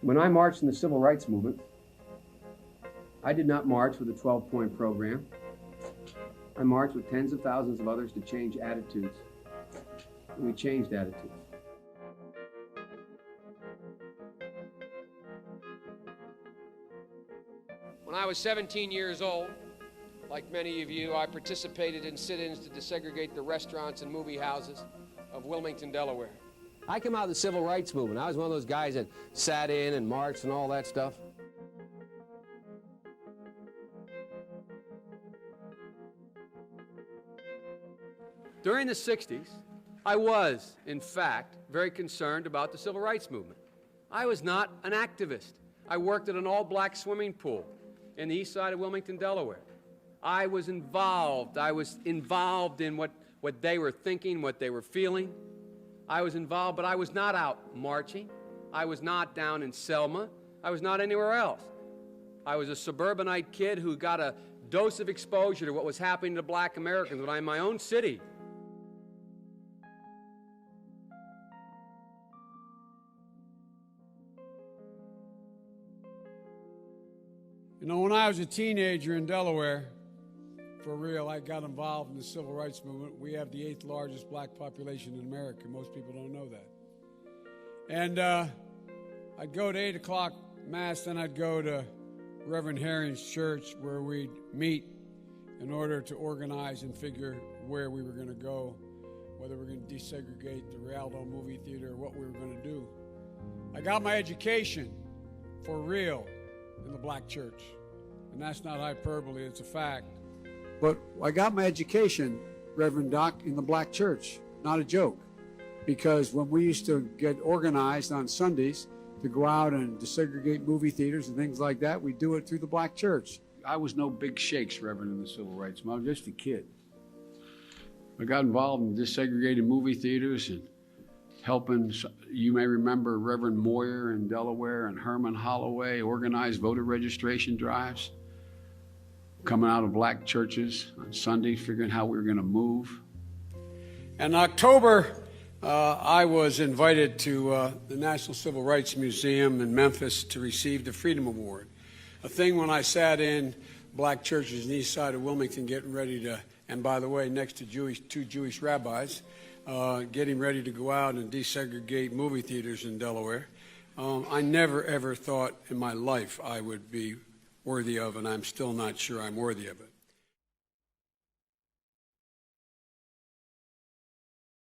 When I marched in the civil rights movement, I did not march with a 12-point program. I marched with tens of thousands of others to change attitudes. And we changed attitudes. When I was 17 years old, like many of you, I participated in sit-ins to desegregate the restaurants and movie houses of Wilmington, Delaware. I came out of the civil rights movement. I was one of those guys that sat in and marched and all that stuff. During the 60s, I was, in fact, very concerned about the civil rights movement. I was not an activist. I worked at an all-black swimming pool in the east side of Wilmington, Delaware. I was involved in what they were thinking, what they were feeling. I was involved, but I was not out marching. I was not down in Selma. I was not anywhere else. I was a suburbanite kid who got a dose of exposure to what was happening to black Americans when I'm in my own city. You know, when I was a teenager in Delaware, for real, I got involved in the civil rights movement. We have the 8th largest black population in America. Most people don't know that. And I'd go to 8 o'clock Mass, then I'd go to Reverend Herring's church where we'd meet in order to organize and figure where we were going to go, whether we were going to desegregate the Rialto movie theater or what we were going to do. I got my education for real in the black church. And that's not hyperbole, it's a fact. But I got my education, Reverend Doc, in the black church, not a joke. Because when we used to get organized on Sundays to go out and desegregate movie theaters and things like that, we do it through the black church. I was no big shakes, Reverend, in the civil rights movement. I was just a kid. I got involved in desegregated movie theaters and helping, you may remember Reverend Moyer in Delaware and Herman Holloway organized voter registration drives, coming out of black churches on Sunday, figuring how we were going to move. In October, I was invited to the National Civil Rights Museum in Memphis to receive the Freedom Award, a thing when I sat in black churches in the east side of Wilmington getting ready to, and by the way, next to two Jewish rabbis, getting ready to go out and desegregate movie theaters in Delaware. I never, ever thought in my life I would be worthy of, and I'm still not sure I'm worthy of it.